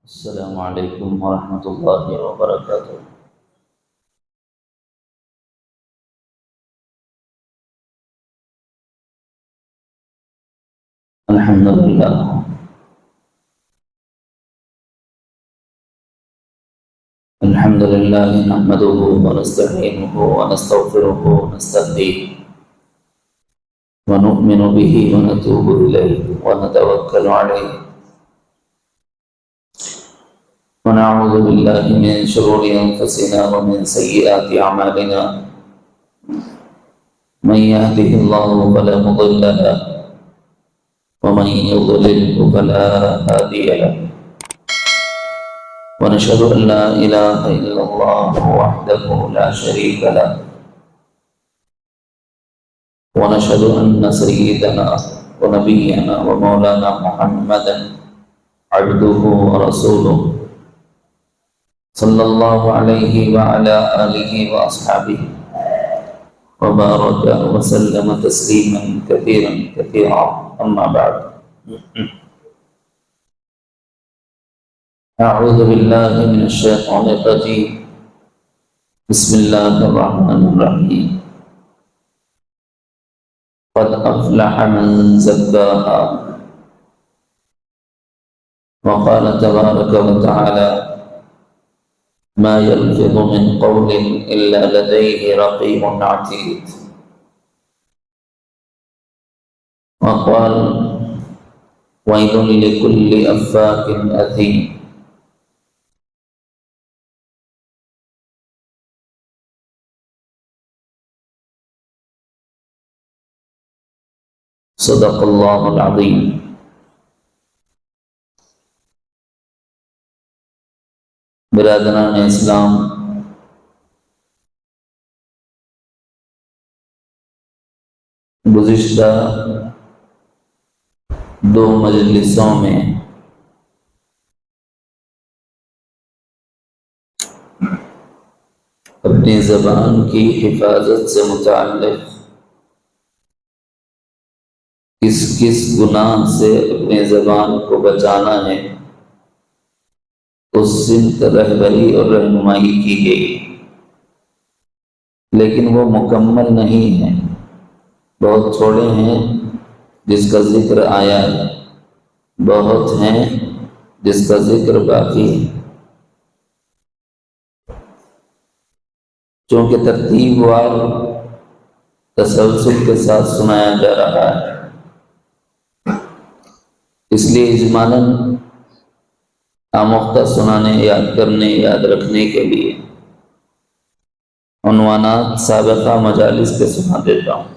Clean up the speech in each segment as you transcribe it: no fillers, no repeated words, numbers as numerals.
السلام علیکم ورحمۃ اللہ وبرکاتہ۔ الحمدللہ الحمدللہ نحمده ونستعینه ونستغفره ونستهدیه ونؤمن به ونتوب الیہ ونتوکل علیہ ونعوذ باللہ من شرور انفسنا ومن سیئات اعمالنا من يهده الله فلا مضل له ومن يضلل فلا هادي له ونشهد أن لا إله إلا الله وحده لا شريك له ونشهد أن سيدنا ونبينا ومولانا محمدا عبده ورسوله صلى الله عليه وعلى آله وأصحابه وبارك وسلم تسليما كثيرا كثيرا أما بعد أعوذ بالله من الشيطان الرجيم بسم الله الرحمن الرحيم قد أفلح من زكاها وقال تبارك وتعالى ما يلفظ من قول إلا لديه رقيب عتيد وقال ويل لكل أفاك أثيم صدق اللہ العظیم۔ برادران اسلام، گزشتہ دو مجلسوں میں اپنی زبان کی حفاظت سے متعلق کس کس گناہ سے اپنی زبان کو بچانا ہے اس سمت رہبری اور رہنمائی کی گئی، لیکن وہ مکمل نہیں ہیں، بہت تھوڑے ہیں جس کا ذکر آیا ہے، بہت ہیں جس کا ذکر باقی ہے۔ چونکہ ترتیب وار تسلسل کے ساتھ سنایا جا رہا ہے، اس لیے اجمالاً آموختہ سنانے، یاد کرنے، یاد رکھنے کے لیے عنوانات سابقہ مجالس کے سنا دیتا ہوں،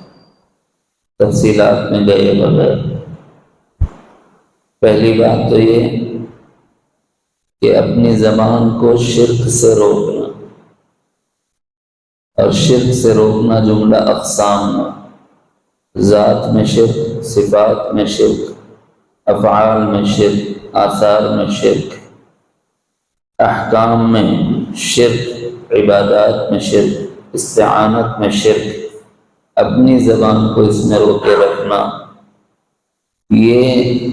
تفصیلات میں گئے بغیر۔ پہلی بات تو یہ کہ اپنی زبان کو شرک سے روکنا، اور شرک سے روکنا جملہ اقسام میں، ذات میں شرک، صفات میں شرک، افعال میں شرک، آثار میں شرک، احکام میں شرک، عبادات میں شرک، استعانت میں شرک، اپنی زبان کو اس میں روکے رکھنا، یہ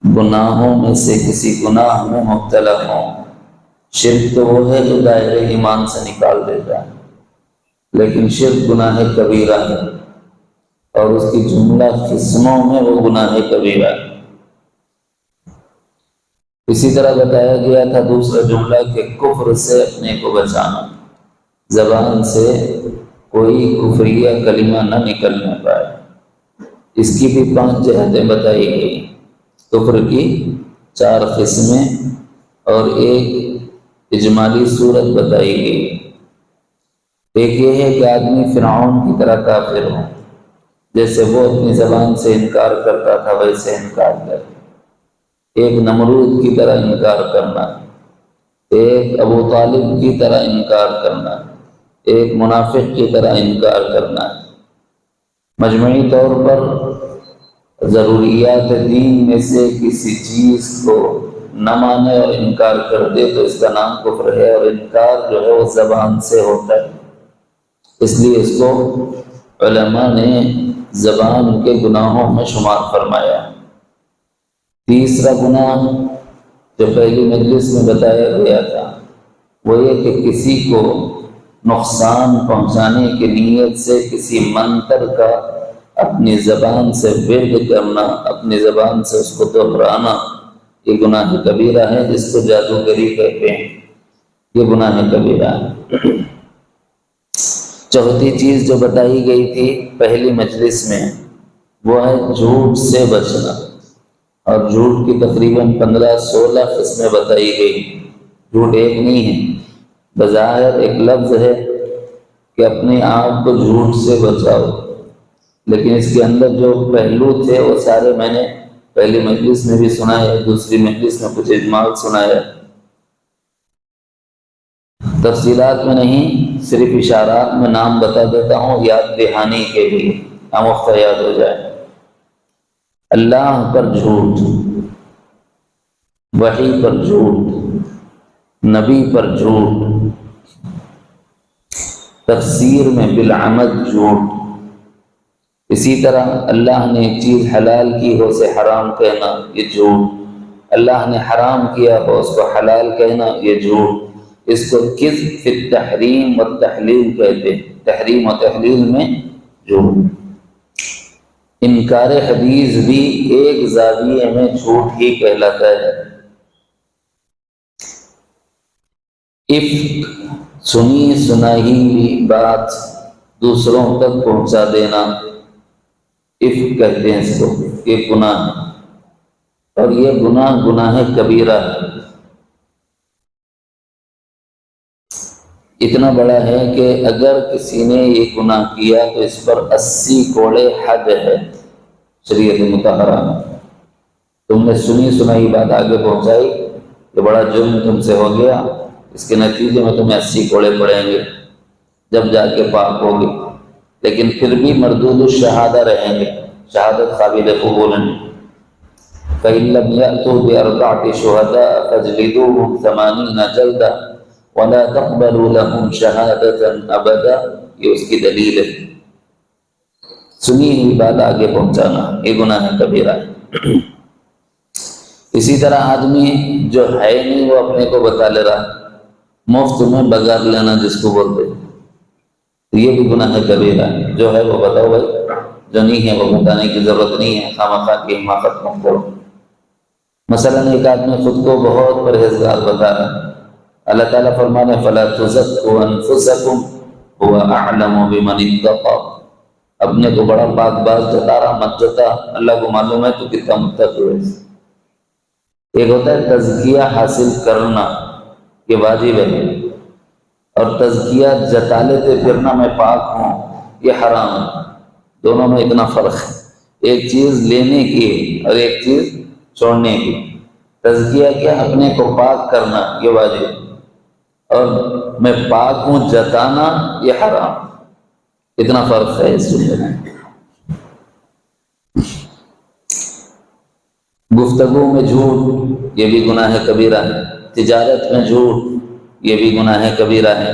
گناہوں میں سے کسی گناہ میں مبتلا ہوں۔ شرک تو وہ ہے جو دائرہ ایمان سے نکال دیتا ہے، لیکن شرک گناہ کبیرہ ہے، اور اس کی جملہ قسموں میں وہ گناہ کبیرہ ہے۔ اسی طرح بتایا گیا تھا دوسرا جملہ کہ کفر سے اپنے کو بچانا، زبان سے کوئی کفریہ کلمہ نہ نکلنے پائے۔ اس کی بھی 5 جہتیں بتائی گئی، کفر کی 4 قسمیں اور ایک اجمالی صورت بتائی گئی۔ ایک یہ ہے کہ آدمی فرعون کی طرح کافر ہو، جیسے وہ اپنی زبان سے انکار کرتا تھا ویسے انکار کرنا، ایک نمرود کی طرح انکار کرنا، ایک ابو طالب کی طرح انکار کرنا، ایک منافق کی طرح انکار کرنا۔ مجموعی طور پر ضروریات دین میں سے کسی چیز کو نہ مانے اور انکار کر دے تو اس کا نام کفر ہے، اور انکار جو ہے وہ زبان سے ہوتا ہے، اس لیے اس کو علماء نے زبان کے گناہوں میں شمار فرمایا۔ تیسرا گناہ جو پہلی مجلس میں بتایا گیا تھا وہ یہ کہ کسی کو نقصان پہنچانے کی نیت سے کسی منتر کا اپنی زبان سے ورد کرنا، اپنی زبان سے اس کو دہرانا، یہ گناہ کبیرہ ہے، جس کو جادوگری کہتے ہیں، یہ گناہ کبیرہ ہے۔ چوتھی چیز جو بتائی گئی تھی پہلی مجلس میں وہ ہے جھوٹ سے بچنا، اور جھوٹ کی تقریباً 15-16 قسمیں بتائی گئی۔ جھوٹ ایک نہیں ہے، بظاہر ایک لفظ ہے کہ اپنے آپ کو جھوٹ سے بچاؤ، لیکن اس کے اندر جو پہلو تھے وہ سارے میں نے پہلی مجلس میں بھی سنایا، دوسری مجلس میں کچھ اجمال سنایا، تفصیلات میں نہیں، صرف اشارات میں نام بتا دیتا ہوں یاد دہانی کے لیے، آموختہ یاد ہو جائے۔ اللہ پر جھوٹ، وحی پر جھوٹ، نبی پر جھوٹ، تفسیر میں بالعمد جھوٹ، اسی طرح اللہ نے ایک چیز حلال کی ہو اسے حرام کہنا، یہ جھوٹ، اللہ نے حرام کیا ہو اس کو حلال کہنا، یہ جھوٹ، اس کو کذب فی التحریم والتحلیل کہتے ہیں، تحریم و تحلیل میں جھوٹ۔ انکار حدیث بھی ایک زاویے میں جھوٹ ہی کہلاتا ہے۔ افک، سنی سنائی ہوئی بات دوسروں تک پہنچا دینا، افک کہتے ہیں اس کو، یہ گناہ ہے، اور یہ گناہ کبیرہ ہے، اتنا بڑا ہے کہ اگر کسی نے یہ گناہ کیا تو اس پر 80 کوڑے حد ہے شریعت مطہرہ میں۔ تم نے سنی سنائی بات آگے پہنچائی، یہ بڑا جرم تم سے ہو گیا، اس کے نتیجے میں تمہیں 80 کوڑے پڑیں گے جب جا کے پاک ہوگی، لیکن پھر بھی مردود الشہادہ رہیں گے، شہادت قابل قبول نہیں۔ فَإِن لَّمْ يَأْتُوا بِأَرْبَعَةِ شُهَدَاءَ فَاجْلِدُوهُمْ 80 جلدہ وَلَا تَقْبَلُوا لَهُمْ شَهَادَةً أَبَدًا، یہ اس کی دلیل ہے۔ سنی ہوئی بات آگے پہنچانا یہ گناہ کبیرہ ہے۔ اسی طرح آدمی جو ہے نہیں وہ اپنے کو بتا لے رہا، مفت میں بگار لینا جس کو بولتے، یہ بھی گناہ کبیرہ ہے۔ جو ہے وہ بتاؤ بھائی، جو نہیں ہے وہ بتانے کی ضرورت نہیں ہے، خواہ کی حماقت مت کرو۔ مثلاً ایک آدمی خود کو بہت پرہیزگار بتا رہا ہے، اللہ تعالیٰ فرمانے فَلَا تُزَكُّوا أَنفُسَكُمْ هُوَ أَعْلَمُ بِمَنِ اتَّقَىٰ، اپنے کو بڑا پاک باز جتا رہا، مت جتا، اللہ کو معلوم ہے تو کتنا متقی ہے۔ ایک ہوتا ہے تزکیہ حاصل کرنا، یہ واجب ہے، اور تزکیہ جتا لیتے پھرنا میں پاک ہوں، یہ حرام ہے۔ دونوں میں اتنا فرق ہے، ایک چیز لینے کی اور ایک چیز چھوڑنے کی۔ تزکیہ کیا؟ اپنے کو پاک کرنا، یہ واجب، اور میں پاک ہوں جتانا یہ حرام، اتنا فرق ہے اس میں۔ گفتگو میں جھوٹ یہ بھی گناہ کبیرہ ہے، تجارت میں جھوٹ یہ بھی گناہ کبیرہ ہے،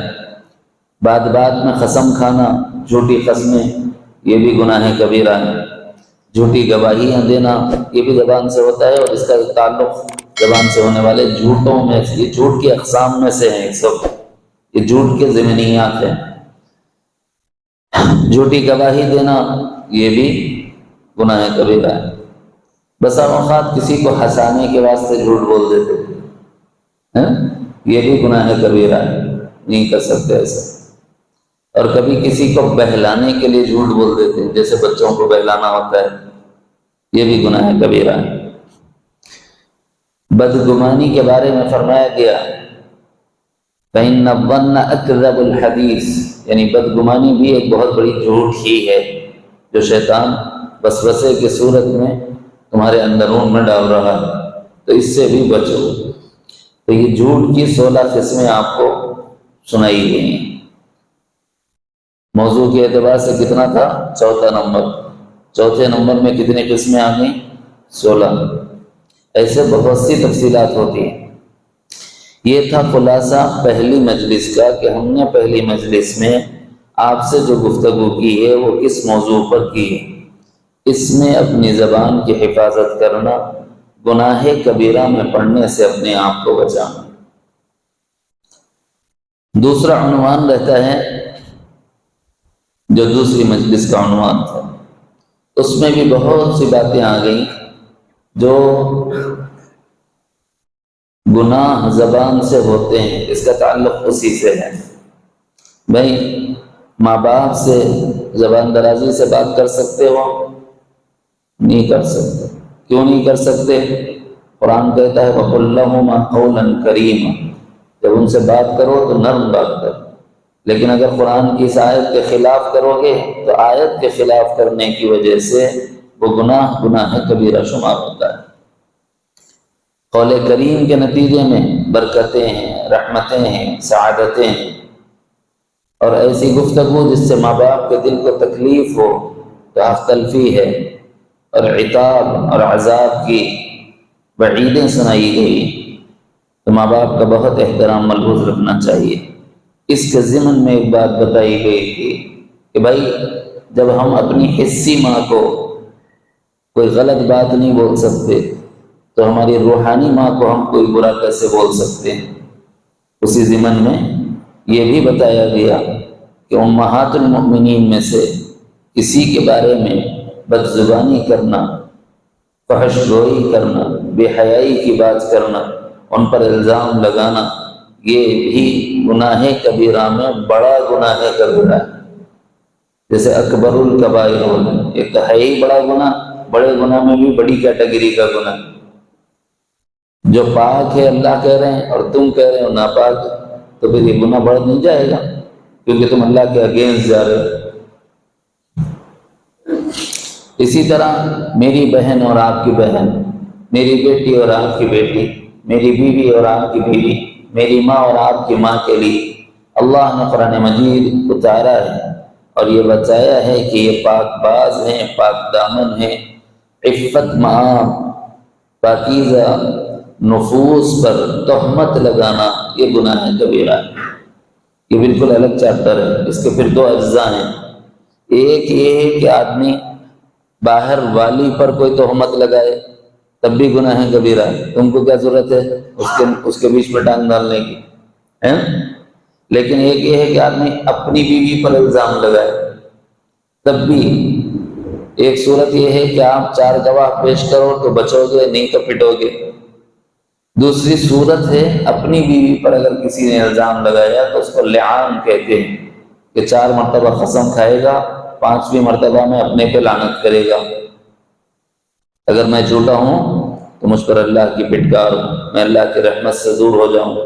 بات بات میں قسم کھانا، جھوٹی قسمیں یہ بھی گناہ کبیرہ ہے، جھوٹی گواہیاں دینا یہ بھی زبان سے ہوتا ہے، اور اس کا تعلق زبان سے ہونے والے جھوٹوں میں، یہ جھوٹ کی اقسام میں سے ہیں، ایک سب یہ جھوٹ کے ضمنیات ہیں۔ جھوٹی گواہی دینا یہ بھی گناہ کبیرہ ہے۔ بسا اوقات کسی کو ہنسانے کے واسطے جھوٹ بول دیتے ہیں، یہ بھی گناہ کبیرہ ہے، نہیں کر سکتے ایسا۔ اور کبھی کسی کو بہلانے کے لیے جھوٹ بول دیتے ہیں، جیسے بچوں کو بہلانا ہوتا ہے، یہ بھی گناہ کبیرہ ہے۔ بدگمانی کے بارے میں فرمایا گیا فَإِنَّ الظَّنَّ أَكْذَبُ الْحَدِيثِ، یعنی بدگمانی بھی ایک بہت بڑی جھوٹ ہی ہے، جو شیطان وسوسے کی صورت میں تمہارے اندرون میں ڈال رہا ہے، تو اس سے بھی بچو۔ تو یہ جھوٹ کی 16 قسمیں آپ کو سنائی گئی ہیں۔ موضوع کے اعتبار سے کتنا تھا؟ چوتھا نمبر، چوتھے نمبر میں کتنی قسمیں آ گئیں؟ 16۔ ایسے بہت سی تفصیلات ہوتی ہیں۔ یہ تھا خلاصہ پہلی مجلس کا کہ ہم نے پہلی مجلس میں آپ سے جو گفتگو کی ہے وہ کس موضوع پر کی ہے۔ اس میں اپنی زبان کی حفاظت کرنا، گناہ کبیرہ میں پڑنے سے اپنے آپ کو بچانا۔ دوسرا عنوان رہتا ہے جو دوسری مجلس کا عنوان تھا، اس میں بھی بہت سی باتیں آ گئیں جو گناہ زبان سے ہوتے ہیں، اس کا تعلق اسی سے ہے۔ بھائی ماں باپ سے زبان درازی سے بات کر سکتے ہو؟ نہیں کر سکتے۔ کیوں نہیں کر سکتے؟ قرآن کہتا ہے وَقُلْ لَهُمَا قَوْلًا كَرِيمًا، جب ان سے بات کرو تو نرم بات کرو۔ لیکن اگر قرآن کی اس آیت کے خلاف کرو گے تو آیت کے خلاف کرنے کی وجہ سے وہ گناہ کبیرہ شمار ہوتا ہے۔ قول کریم کے نتیجے میں برکتیں ہیں، رحمتیں ہیں، سعادتیں ہیں، اور ایسی گفتگو جس سے ماں باپ کے دل کو تکلیف ہو، راہ تلفی ہے، اور عتاب اور عذاب کی وعیدیں سنائی گئی، تو ماں باپ کا بہت احترام ملحوظ رکھنا چاہیے۔ اس کے ضمن میں ایک بات بتائی گئی تھی کہ بھائی جب ہم اپنی حسی ماں کو کوئی غلط بات نہیں بول سکتے تو ہماری روحانی ماں کو ہم کوئی برا کیسے بول سکتے ہیں؟ اسی ضمن میں یہ بھی بتایا گیا کہ امہات المؤمنین میں سے کسی کے بارے میں بد زبانی کرنا، فحش گوئی کرنا، بے حیائی کی بات کرنا، ان پر الزام لگانا، یہ بھی گناہ کبیرہ میں بڑا گناہ کبیرہ ہے۔ جیسے اکبر الکبائر ہونا، ایک تو ہے ہی بڑا گناہ، بڑے گناہ میں بھی بڑی کیٹیگری کا گناہ، جو پاک ہے اللہ کہہ رہے ہیں اور تم کہہ رہے ہو ناپاک ہے، تو پھر یہ گناہ بڑھ نہیں جائے گا کیونکہ تم اللہ کے اگینسٹ جا رہے ہو۔ اسی طرح میری بہن اور آپ کی بہن، میری بیٹی اور آپ کی بیٹی، میری بیوی اور آپ کی بیوی، میری ماں اور آپ کی ماں کے لیے اللہ نے قرآن مجید اتارا ہے اور یہ بتایا ہے کہ یہ پاک باز ہیں، پاک دامن ہیں، عفت مآب پاکیزہ نفوس پر تہمت لگانا یہ گناہ کبیرہ ہے۔ یہ بالکل الگ چیپٹر ہے، اس کے پھر دو اجزاء ہیں۔ ایک یہ ہے کہ آدمی باہر والی پر کوئی تہمت لگائے تب بھی گناہ کبیرہ ہے، تم کو کیا ضرورت ہے اس کے بیچ میں ٹانگ ڈالنے کی ہے؟ لیکن ایک یہ ہے کہ آدمی اپنی بیوی پر الزام لگائے تب بھی۔ ایک صورت یہ ہے کہ آپ 4 گواہ پیش کرو تو بچو گے، نہیں تو پٹو گے۔ دوسری صورت ہے اپنی بیوی پر اگر کسی نے الزام لگایا تو اس کو لعان کہتے ہیں کہ 4 مرتبہ قسم کھائے گا، 5ویں مرتبہ میں اپنے پہ لعنت کرے گا۔ اگر میں جھوٹا ہوں تو مجھ پر اللہ کی پھٹکار ہو، میں اللہ کی رحمت سے دور ہو جاؤں،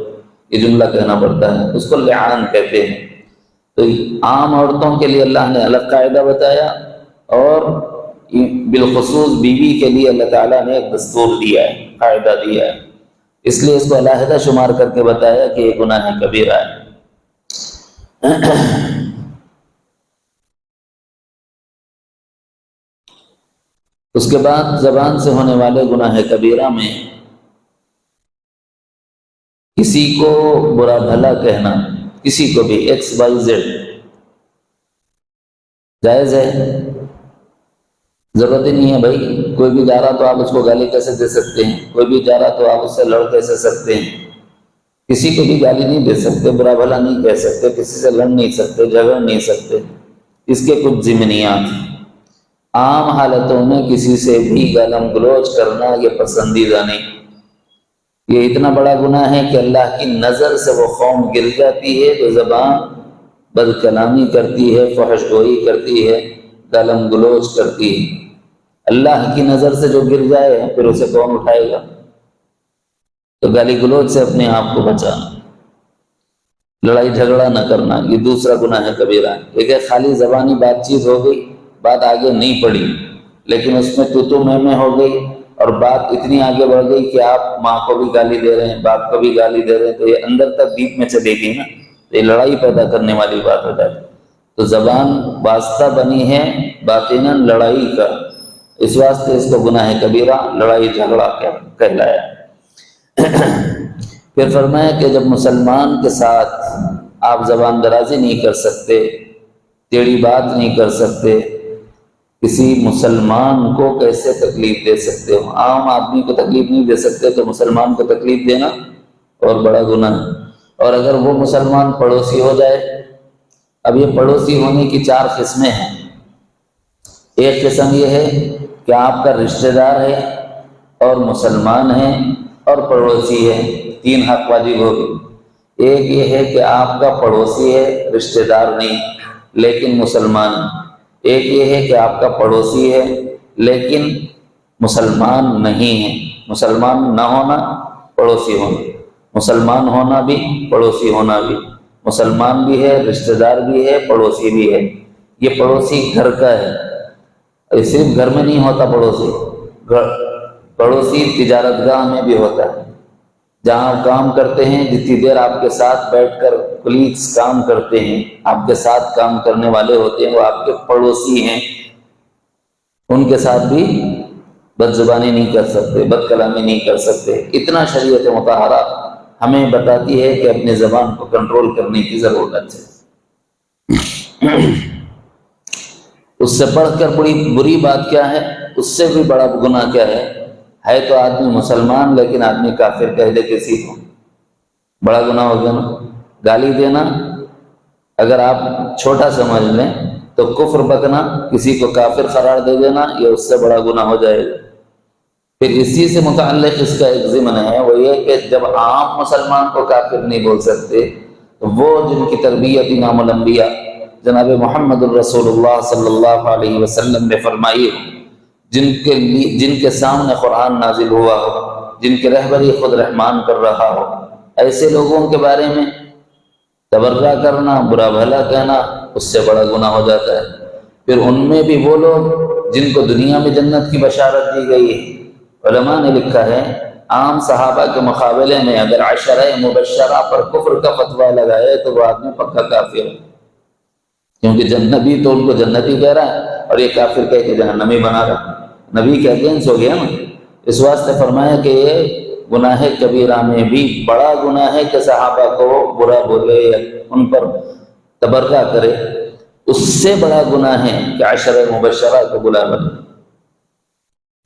یہ جملہ کہنا پڑتا ہے، اس کو لعان کہتے ہیں۔ تو عام عورتوں کے لیے اللہ نے الگ قاعدہ بتایا اور بالخصوص بیوی کے لیے اللہ تعالیٰ نے ایک دستور دیا ہے، قاعدہ دیا ہے، اس لیے اس کو علیحدہ شمار کر کے بتایا کہ یہ گناہ کبیرہ ہے۔ اس کے بعد زبان سے ہونے والے گناہ کبیرہ میں کسی کو برا بھلا کہنا، کسی کو بھی XYZ جائز ہے، ضرورت ہی نہیں ہے بھائی، کوئی بھی جا رہا تو آپ اس کو گالی کیسے دے سکتے ہیں؟ کوئی بھی جا رہا تو آپ اس سے لڑ کیسے سکتے ہیں؟ کسی کو بھی گالی نہیں دے سکتے، برا بھلا نہیں کہہ سکتے، کسی سے لڑ نہیں سکتے، جھگڑ نہیں سکتے۔ اس کے کچھ ضمنیات ہیں۔ عام حالتوں میں کسی سے بھی گالم گلوچ کرنا یہ پسندیدہ نہیں۔ یہ اتنا بڑا گناہ ہے کہ اللہ کی نظر سے وہ قوم گر جاتی ہے جو زبان بد کلامی کرتی ہے، فحش گوئی کرتی ہے، گالم گلوچ کرتی ہے۔ اللہ کی نظر سے جو گر جائے پھر اسے کون اٹھائے گا؟ تو گالی گلوچ سے اپنے آپ کو بچانا، لڑائی جھگڑا نہ کرنا، یہ دوسرا گناہ کبیرہ ہے۔ ایک ہے خالی زبانی بات چیت ہو گئی، بات آگے نہیں پڑی، لیکن اس میں تو میں ہو گئی اور بات اتنی آگے بڑھ گئی کہ آپ ماں کو بھی گالی دے رہے ہیں، باپ کو بھی گالی دے رہے ہیں، تو یہ اندر تک بیچ میں چلے گی نا، تو یہ لڑائی پیدا کرنے والی بات ہو جاتی ہے۔ تو زبان واسطہ بنی ہے باطناً لڑائی کا، اس واسطے اس کو گناہ کبیرہ لڑائی جھگڑا کہلایا۔ پھر فرمایا کہ جب مسلمان کے ساتھ آپ زبان درازی نہیں کر سکتے، ٹیڑھی بات نہیں کر سکتے، کسی مسلمان کو کیسے تکلیف دے سکتے ہو؟ عام آدمی کو تکلیف نہیں دے سکتے تو مسلمان کو تکلیف دینا اور بڑا گناہ ہے۔ اور اگر وہ مسلمان پڑوسی ہو جائے، اب یہ پڑوسی ہونے کی 4 قسمیں ہیں۔ ایک قسم یہ ہے کہ آپ کا رشتہ دار ہے اور مسلمان ہے اور پڑوسی ہے، 3 حق واجب ہوگی۔ ایک یہ ہے کہ آپ کا پڑوسی ہے، رشتہ دار نہیں لیکن مسلمان ہے۔ ایک یہ ہے کہ آپ کا پڑوسی ہے لیکن مسلمان نہیں ہے۔ مسلمان نہ ہونا، پڑوسی ہونا، مسلمان ہونا بھی، پڑوسی ہونا بھی، مسلمان بھی ہے، رشتہ دار بھی ہے، پڑوسی بھی ہے۔ یہ پڑوسی گھر کا ہے، صرف گھر میں نہیں ہوتا پڑوسی، پڑوسی تجارت گاہ میں بھی ہوتا ہے، جہاں آپ کام کرتے ہیں، جتنی دیر آپ کے ساتھ بیٹھ کر کلیگز کام کرتے ہیں، آپ کے ساتھ کام کرنے والے ہوتے ہیں، وہ آپ کے پڑوسی ہیں، ان کے ساتھ بھی بد زبانی نہیں کر سکتے، بد کلامی نہیں کر سکتے۔ اتنا شریعت مطہرہ ہمیں بتاتی ہے کہ اپنی زبان کو کنٹرول کرنے کی ضرورت ہے۔ اس سے بڑھ کر بری بات کیا ہے؟ اس سے بھی بڑا گناہ کیا ہے تو آدمی مسلمان لیکن آدمی کافر کہہ دے کسی کو، بڑا گناہ ہو گیا نا۔ گالی دینا اگر آپ چھوٹا سمجھ لیں تو کفر بکنا، کسی کو کافر قرار دے دینا، یہ اس سے بڑا گناہ ہو جائے گا۔ پھر اسی سے متعلق اس کا ایک ضمن ہے، وہ یہ کہ جب عام مسلمان کو کافر نہیں بول سکتے تو وہ جن کی تربیت امام الانبیاء جناب محمد الرسول اللہ صلی اللہ علیہ وسلم نے فرمائی، جن کے سامنے قرآن نازل ہوا ہو، جن کی رہبری خود رحمان کر رہا ہو، ایسے لوگوں کے بارے میں تبرہ کرنا، برا بھلا کہنا، اس سے بڑا گناہ ہو جاتا ہے۔ پھر ان میں بھی وہ لوگ جن کو دنیا میں جنت کی بشارت دی گئی ہے، علماء نے لکھا ہے عام صحابہ کے مقابلے میں اگر 10 مبشرہ پر کفر کا فتویٰ لگائے تو وہ آدمی پکا کافر ہے، کیونکہ نبی تو ان کو جنتی کہہ رہا ہے اور یہ کافر کہہ کے جہنمی بنا رہا ہے۔ نبی کے اگینسٹ ہو گیا نا۔ اس واسطے فرمایا کہ یہ گناہ کبیرہ میں بھی بڑا گناہ ہے کہ صحابہ کو برا بولے یا ان پر تبرہ کرے، اس سے بڑا گناہ ہے کہ 10 مبشرہ کو بلا بنے،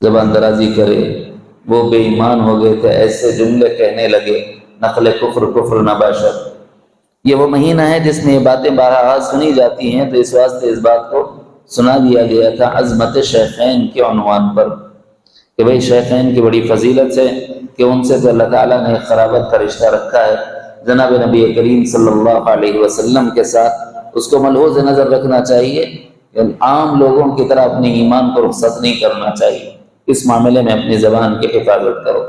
زبان درازی کرے، وہ بے ایمان ہو گئے تھے، ایسے جملے کہنے لگے، نقل کفر کفر نباشر۔ یہ وہ مہینہ ہے جس میں یہ باتیں بارہا سنی جاتی ہیں، تو اس واسطے اس بات کو سنا دیا گیا تھا عظمت شیخین کے عنوان پر، کہ بھئی شیخین کی بڑی فضیلت ہے کہ ان سے تو اللہ تعالیٰ نے قرابت کا رشتہ رکھا ہے۔ جناب نبی کریم صلی اللہ علیہ وسلم کے ساتھ اس کو ملحوظ نظر رکھنا چاہیے کہ عام لوگوں کی طرح اپنے ایمان کو رخصت نہیں کرنا چاہیے، اس معاملے میں اپنی زبان کی حفاظت کرو۔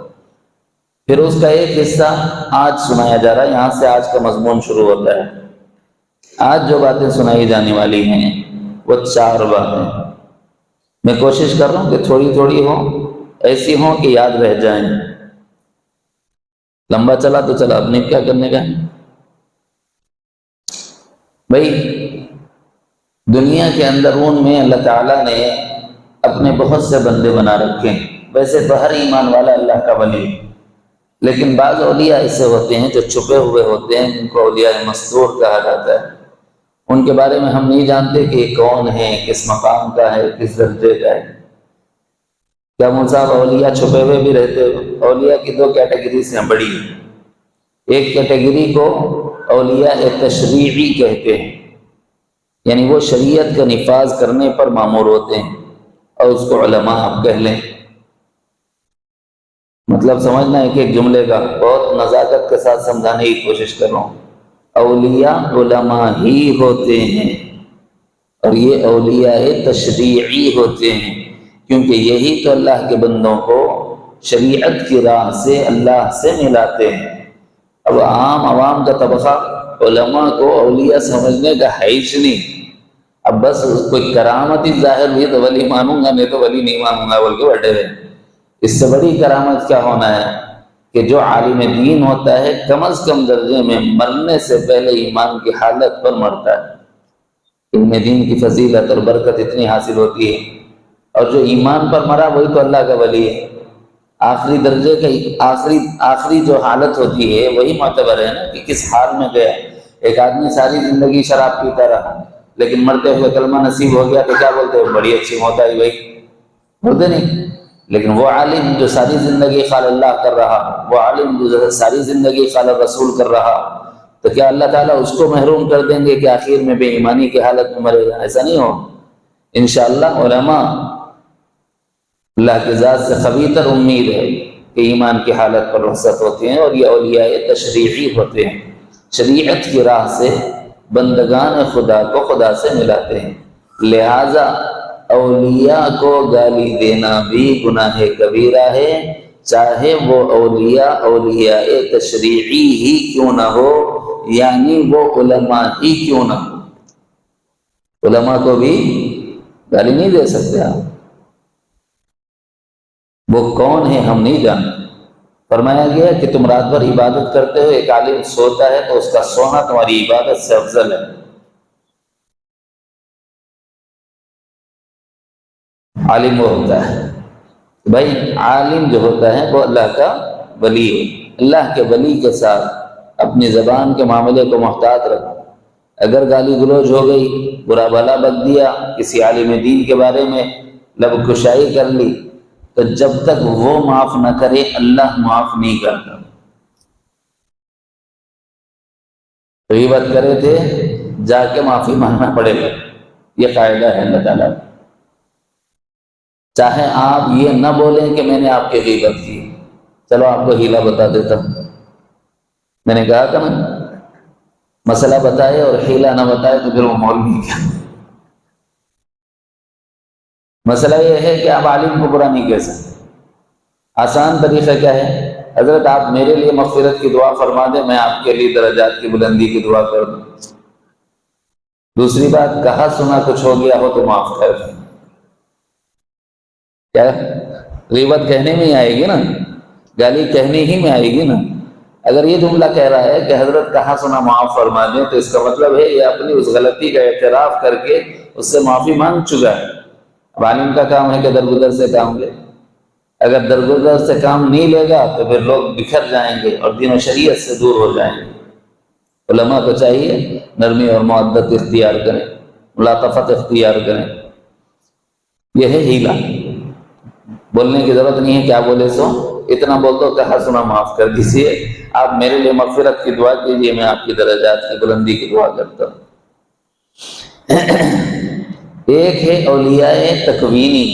پھر اس کا ایک حصہ آج سنایا جا رہا ہے، یہاں سے آج کا مضمون شروع ہوتا ہے۔ آج جو باتیں سنائی جانے والی ہیں وہ 4 باتیں، میں کوشش کر رہا ہوں کہ تھوڑی تھوڑی ہوں، ایسی ہوں کہ یاد رہ جائیں۔ لمبا چلا تو چلا، اپنے کیا کرنے کا ہے بھائی۔ دنیا کے اندرون میں اللہ تعالیٰ نے اپنے بہت سے بندے بنا رکھے ہیں، ویسے تو ہر ایمان والا اللہ کا ولی، لیکن بعض اولیاء ایسے ہوتے ہیں جو چھپے ہوئے ہوتے ہیں، جن کو اولیاء مستور کہا جاتا ہے۔ ان کے بارے میں ہم نہیں جانتے کہ یہ کون ہے، کس مقام کا ہے، کس درجے کا ہے۔ کیا صاحب اولیاء چھپے ہوئے بھی رہتے ہیں؟ اولیاء کی 2 کیٹیگریز ہیں بڑی۔ ایک کیٹیگری کو اولیاء تشریعی کہتے ہیں، یعنی وہ شریعت کا نفاذ کرنے پر مامور ہوتے ہیں، اور اس کو علماء آپ کہہ لیں۔ مطلب سمجھنا ہے کہ ایک جملے کا بہت نزاکت کے ساتھ سمجھانے کی کوشش کر رہا ہوں۔ اولیاء علماء ہی ہوتے ہیں، اور یہ اولیاء تشریعی ہوتے ہیں، کیونکہ یہی تو اللہ کے بندوں کو شریعت کی راہ سے اللہ سے ملاتے ہیں۔ اب عوام کا طبقہ علماء کو اولیاء سمجھنے کا حیث نہیں، اب بس کوئی کرامت ہی ظاہر ہوئی تو ولی مانوں گا، نہیں تو ولی نہیں مانوں گا بول کے بیٹھے رہے۔ اس سے بڑی کرامت کیا ہونا ہے کہ جو عالم دین ہوتا ہے کم از کم درجے میں مرنے سے پہلے ایمان کی حالت پر مرتا ہے۔ علم دین کی فضیلت اور برکت اتنی حاصل ہوتی ہے، اور جو ایمان پر مرا وہی تو اللہ کا ولی ہے۔ آخری درجے کا آخری جو حالت ہوتی ہے وہی معتبر ہے نا کہ کس حال میں گیا۔ ایک آدمی ساری زندگی شراب پیتا رہا، لیکن مرتے ہوئے کلمہ نصیب ہو گیا تو کیا بولتے ہیں؟ بڑی اچھی موت آئی بھائی، بولتے نہیں؟ لیکن وہ عالم جو ساری زندگی قال اللہ کر رہا، وہ عالم جو ساری زندگی قال رسول کر رہا، تو کیا اللہ تعالیٰ اس کو محروم کر دیں گے کہ آخر میں بے ایمانی کی حالت میں مرے گا؟ ایسا نہیں ہو انشاءاللہ۔ علماء اللہ کی ذات سے قوی تر امید ہے کہ ایمان کی حالت پر رخصت ہوتے ہیں، اور یہ اولیاء تشریعی ہوتے ہیں، شریعت کی راہ سے بندگان خدا کو خدا سے ملاتے ہیں۔ لہٰذا اولیاء کو گالی دینا بھی گناہ کبیرہ ہے، چاہے وہ اولیاء تشریعی ہی کیوں نہ ہو، یعنی وہ علماء ہی کیوں نہ ہو۔ علماء کو بھی گالی نہیں دے سکتے آپ، وہ کون ہے ہم نہیں جانتے۔ فرمایا گیا کہ تم رات بھر عبادت کرتے ہو، ایک عالم سوتا ہے تو اس کا سونا تمہاری عبادت سے افضل ہے۔ عالم وہ ہوتا ہے بھائی، عالم جو ہوتا ہے وہ اللہ کا ولی ہے۔ اللہ کے ولی کے ساتھ اپنی زبان کے معاملے کو محتاط رکھو۔ اگر گالی گلوچ ہو گئی، برا بھلا بک دیا، کسی عالم دین کے بارے میں لب کشائی کر لی، تو جب تک وہ معاف نہ کرے اللہ معاف نہیں کرتا۔ غیبت کرے تھے جا کے معافی مانگنا پڑے گا، یہ قاعدہ ہے اللہ تعالیٰ۔ چاہے آپ یہ نہ بولیں کہ میں نے آپ کی غیبت کی، چلو آپ کو ہیلا بتا دیتا ہوں۔ میں نے کہا تھا نا، مسئلہ بتائے اور ہیلا نہ بتائے تو پھر وہ مولوی کیا۔ مسئلہ یہ ہے کہ آپ عالم کو برا نہیں کہہ سکتے۔ آسان طریقہ کیا ہے؟ حضرت آپ میرے لیے مغفرت کی دعا فرما دیں، میں آپ کے لیے درجات کی بلندی کی دعا کر دوں۔ دوسری بات، کہا سنا کچھ ہو گیا ہو تو معاف کر دیں۔ کیا غیبت کہنے میں ہی آئے گی نا، گالی کہنے ہی میں آئے گی نا۔ اگر یہ جملہ کہہ رہا ہے کہ حضرت کہا سنا معاف فرما دیں، تو اس کا مطلب ہے یہ اپنی اس غلطی کا اعتراف کر کے اس سے معافی مانگ چکا ہے۔ اب عالم کا کام ہے کہ درگزر سے کام لے، اگر درگزر سے کام نہیں لے گا تو پھر لوگ بکھر جائیں گے اور دین و شریعت سے دور ہو جائیں گے۔ علماء کو چاہیے نرمی اور معدت اختیار کریں، ملاطفت اختیار کریں۔ یہ ہے ہیلا، بولنے کی ضرورت نہیں ہے، کیا بولے سو اتنا بول دو کہا سنا معاف کر دیجیے، آپ میرے لیے مغفرت کی دعا کیجیے، میں آپ کی درجات کی بلندی کی دعا کرتا ہوں۔ ایک ہے اولیاء تکوینی،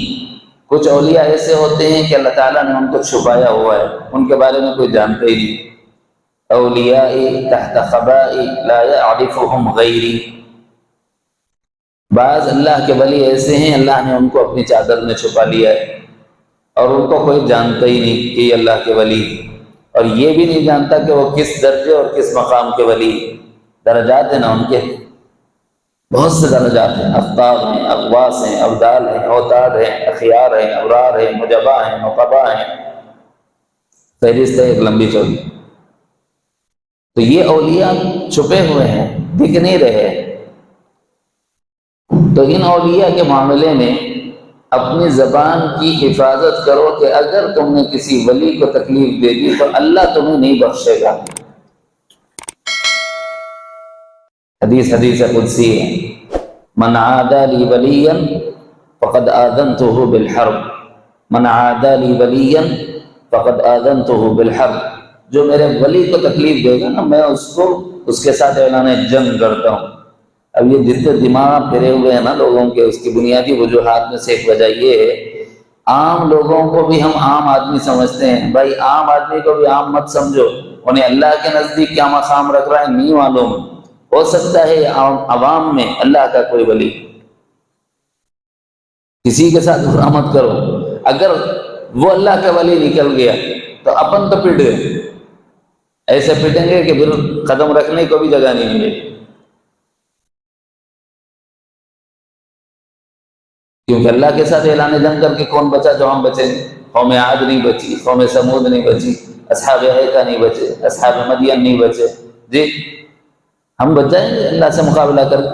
کچھ اولیاء ایسے ہوتے ہیں کہ اللہ تعالیٰ نے ان کو چھپایا ہوا ہے، ان کے بارے میں کوئی جانتا ہی نہیں۔ اولیاء تحت خبائی لا يعرفهم غیری، بعض اللہ کے ولی ایسے ہیں اللہ نے ان کو اپنی چادر میں چھپا لیا ہے اور ان کو کوئی جانتا ہی نہیں کہ یہ اللہ کے ولی، اور یہ بھی نہیں جانتا کہ وہ کس درجے اور کس مقام کے ولی۔ درجات ہیں نا ان کے، بہت سے درجات ہیں، افتاب ہیں، اقواس ہیں، ابدال ہیں، اوتاد ہیں، اخیار ہیں، ابرار ہیں، مجبا ہیں، نقبا ہیں، فہرست ہے ایک لمبی چوڑی۔ تو یہ اولیاء چھپے ہوئے ہیں، دکھ نہیں رہے۔ تو ان اولیاء کے معاملے میں اپنی زبان کی حفاظت کرو کہ اگر تم نے کسی ولی کو تکلیف دے دی تو اللہ تمہیں نہیں بخشے گا۔ حدیث قدسی ہے، من عادى لي وليا فقد آذنته بالحرب، من عادى لي وليا فقد آذنته بالحرب، جو میرے ولی کو تکلیف دے گا نا میں اس کو اس کے ساتھ اعلان جنگ کرتا ہوں۔ اب یہ جتنے دماغ پھرے ہوئے ہیں نا لوگوں کے، اس کی بنیادی وجوہات میں سے ایک وجہ یہ ہے، عام لوگوں کو بھی ہم عام آدمی سمجھتے ہیں۔ بھائی عام آدمی کو بھی عام مت سمجھو، انہیں اللہ کے نزدیک کیا مقام رکھ رہا ہے نہیں معلوم، ہو سکتا ہے عوام میں اللہ کا کوئی ولی۔ کسی کے ساتھ برا مت کرو، اگر وہ اللہ کا ولی نکل گیا تو اپن تو پٹ گئے، ایسے پٹیں گے کہ پھر قدم رکھنے کو بھی جگہ نہیں ملے۔ کیونکہ اللہ کے ساتھ اعلان جنگ کر کے کون بچا جو ہم بچیں گے؟ قوم عاد نہیں بچی، قوم سمود نہیں بچی، اصحاب ایکا نہیں بچے، اصحاب مدین نہیں بچے، جی ہم بچ جائیں گے اللہ سے مقابلہ کر کے؟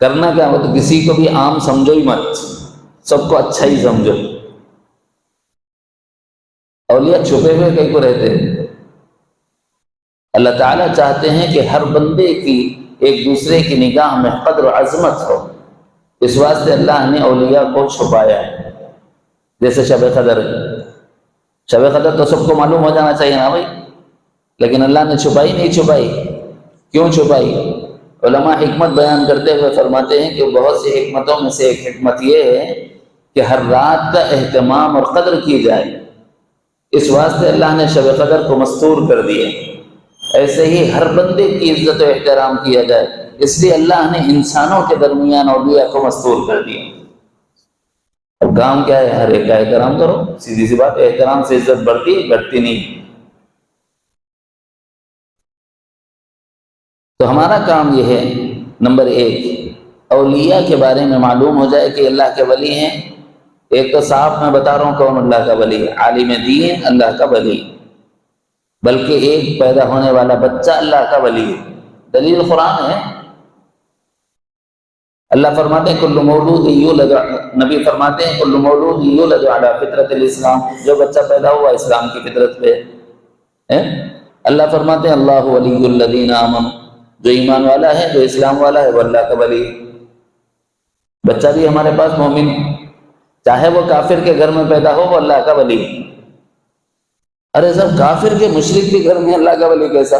کرنا کیا ہو تو کسی کو بھی عام سمجھو ہی مت، سب کو اچھا ہی سمجھو۔ اولیاء چھپے ہوئے کہیں کو رہتے ہیں، اللہ تعالیٰ چاہتے ہیں کہ ہر بندے کی ایک دوسرے کی نگاہ میں قدر و عظمت ہو، اس واسطے اللہ نے اولیاء کو چھپایا ہے۔ جیسے شب قدر ہے، شب قدر تو سب کو معلوم ہو جانا چاہیے نا بھائی، لیکن اللہ نے چھپائی نہیں چھپائی، کیوں چھپائی؟ علماء حکمت بیان کرتے ہوئے فرماتے ہیں کہ بہت سی حکمتوں میں سے ایک حکمت یہ ہے کہ ہر رات کا اہتمام اور قدر کی جائے، اس واسطے اللہ نے شب قدر کو مستور کر دیا۔ ایسے ہی ہر بندے کی عزت و احترام کیا جائے، اس لیے اللہ نے انسانوں کے درمیان اولیاء کو مستور کر دیا۔ اب کام کیا ہے؟ ہر ایک کا احترام کرو، سیدھی سی بات، احترام سے عزت بڑھتی گھٹتی نہیں۔ تو ہمارا کام یہ ہے، نمبر 1 اولیاء کے بارے میں معلوم ہو جائے کہ اللہ کے ولی ہیں۔ ایک تو صاف میں بتا رہا ہوں کون اللہ کا ولی ہے، عالم دین اللہ کا ولی، بلکہ ایک پیدا ہونے والا بچہ اللہ کا ولی ہے۔ دلیل قرآن ہے، اللہ فرماتے ہیں کل مولود یولد، نبی فرماتے ہیں کل مولود یولد علی فطرت الاسلام، جو بچہ پیدا ہوا اسلام کی فطرت پہ ہے۔ اللہ فرماتے ہیں اللہ ولی الذین آمنوا، جو ایمان والا ہے، جو اسلام والا ہے، وہ اللہ کا ولی۔ بچہ بھی ہمارے پاس مومن، چاہے وہ کافر کے گھر میں پیدا ہو، وہ اللہ کا ولی۔ ارے سب کافر کے مشرک کے گھر میں اللہ کا ولی کیسا؟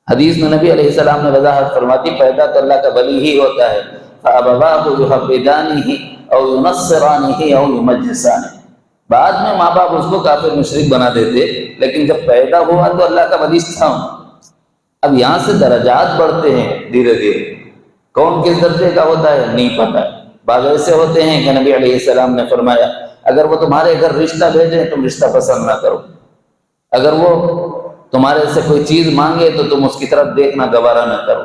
حدیث میں نبی علیہ السلام نے وضاحت فرماتی پیدا تو اللہ کا ولی ہی ہوتا ہے، فَأَبَوَاهُ يُحَوِّدَانِهِ أَوْ يُنَصِّرَانِهِ أَوْ يُمَجِّسَانِهِ، بعد میں ماں باپ اس کو کافر مشرک بنا دیتے، لیکن جب پیدا ہوا تو اللہ کا ولی تھا۔ اب یہاں سے درجات بڑھتے ہیں دھیرے دھیرے، کون کس درجے کا ہوتا ہے نہیں پتہ۔ بعض ایسے ہوتے ہیں کہ نبی علیہ السلام نے فرمایا اگر وہ تمہارے گھر رشتہ بھیجیں تم رشتہ پسند نہ کرو، اگر وہ تمہارے سے کوئی چیز مانگے تو تم اس کی طرف دیکھنا گوارا نہ کرو،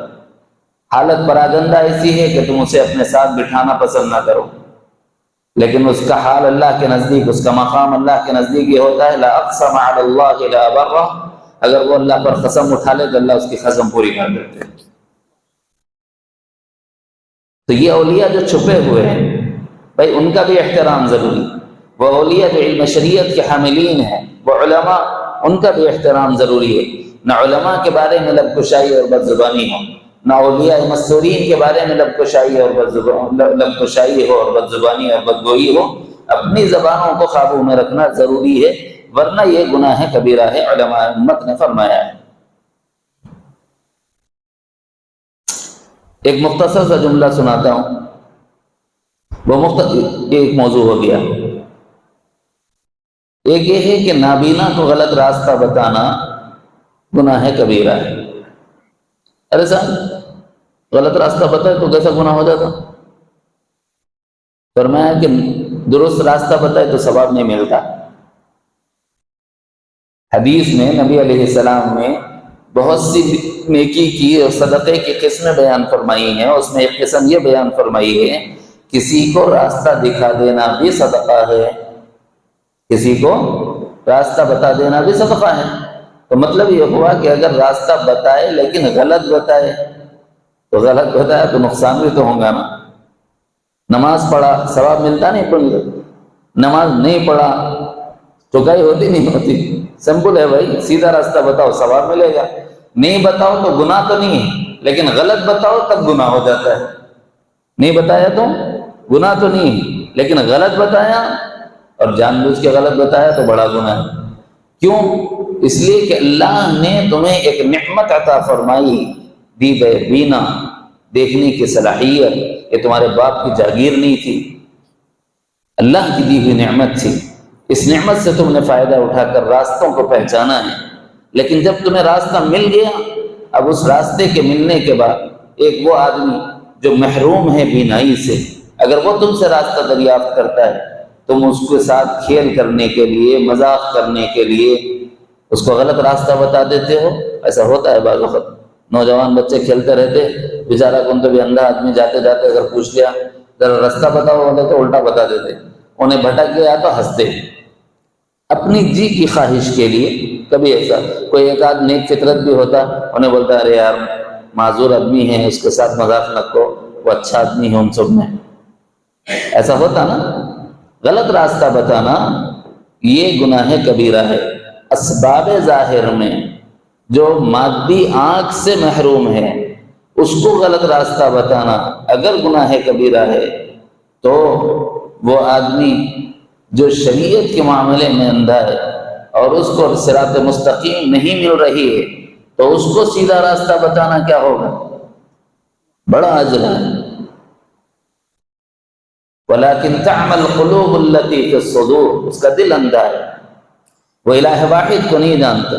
حالت پراگندہ ایسی ہے کہ تم اسے اپنے ساتھ بٹھانا پسند نہ کرو، لیکن اس کا حال اللہ کے نزدیک، اس کا مقام اللہ کے نزدیک یہ ہوتا ہے لا اقسم علی اللہ لا برہ، اگر وہ اللہ پر قسم اٹھا لے تو اللہ اس کی قسم پوری کر دیتے ہیں۔ تو یہ اولیاء جو چھپے ہوئے ہیں بھائی ان کا بھی احترام ضروری، وہ اولیاء جو علم شریعت کے حاملین ہیں، وہ علماء، ان کا بھی احترام ضروری ہے۔ نہ علماء کے بارے میں لب کشائی اور بد زبانی ہو، نہ اولیاء مستورین کے بارے میں لب کشائی اور لب کشائی ہو اور بد زبانی اور بدگوئی ہو، اپنی زبانوں کو قابو میں رکھنا ضروری ہے، ورنہ یہ گناہ کبیرہ ہے، علماء امت نے فرمایا ہے۔ ایک مختصر سا جملہ سناتا ہوں، وہ ایک موضوع ہو گیا۔ ایک یہ ہے کہ نابینا کو غلط راستہ بتانا گناہ کبیرہ ہے۔ ارے صاحب غلط راستہ بتائے تو کیسا گناہ ہو جاتا؟ فرمایا کہ درست راستہ بتائے تو ثواب نہیں ملتا۔ حدیث میں نبی علیہ السلام نے بہت سی نیکی کی اور صدقے کی قسمیں بیان فرمائی ہیں، اس میں ایک قسم یہ بیان فرمائی ہے کسی کو راستہ دکھا دینا بھی صدقہ ہے، کسی کو راستہ بتا دینا بھی صدقہ ہے۔ تو مطلب یہ ہوا کہ اگر راستہ بتائے لیکن غلط بتائے تو غلط بتایا تو نقصان بھی تو ہوگا نا۔ نماز پڑھا ثواب ملتا نہیں پڑھ، نماز نہیں پڑھا چکائی ہوتی نہیں ہوتی، سمپل ہے بھائی، سیدھا راستہ بتاؤ ثواب ملے گا، نہیں بتاؤ تو گناہ تو نہیں ہے، لیکن غلط بتاؤ تب گناہ ہو جاتا ہے۔ نہیں بتایا تو گناہ تو نہیں ہے، لیکن غلط بتایا اور جان بوجھ کے غلط بتایا تو بڑا گناہ ہے۔ کیوں؟ اس لیے کہ اللہ نے تمہیں ایک نعمت عطا فرمائی، دی بے بینا، دیکھنے کی صلاحیت، یہ تمہارے باپ کی جاگیر نہیں تھی، اللہ کی دی ہوئی نعمت تھی۔ اس نعمت سے تم نے فائدہ اٹھا کر راستوں کو پہچانا ہے، لیکن جب تمہیں راستہ مل گیا، اب اس راستے کے ملنے کے بعد ایک وہ آدمی جو محروم ہے بینائی سے، اگر وہ تم سے راستہ دریافت کرتا ہے، تم اس کے ساتھ کھیل کرنے کے لیے، مذاق کرنے کے لیے اس کو غلط راستہ بتا دیتے ہو۔ ایسا ہوتا ہے بعض وقت، نوجوان بچے کھیلتے رہتے، بیچارہ کون تو بھی اندھا آدمی جاتے جاتے اگر پوچھ لیا ذرا راستہ بتاؤ بولے تو الٹا بتا دیتے، انہیں بھٹک گیا تو ہنستے، اپنی جی کی خواہش کے لیے۔ کبھی ایسا کوئی ایک آدھ نیک فطرت بھی ہوتا، انہیں بولتا ارے یار معذور آدمی ہے، اس کے ساتھ مذاق نہ کرو، وہ اچھا آدمی ہے ان سب میں، ایسا ہوتا نا۔ غلط راستہ بتانا یہ گناہ کبیرہ ہے۔ اسباب ظاہر میں جو مادی آنکھ سے محروم ہے اس کو غلط راستہ بتانا اگر گناہ کبیرہ ہے، تو وہ آدمی جو شریعت کے معاملے میں اندھا ہے اور اس کو صراط مستقیم نہیں مل رہی ہے، تو اس کو سیدھا راستہ بتانا کیا ہوگا؟ بڑا اجر ہے۔ وَلَكِنْ تَعْمَى الْقُلُوبُ الَّتِي فِي الصُّدُورِ، اس کا دل اندھا ہے، وہ الہ واحد کو نہیں جانتا،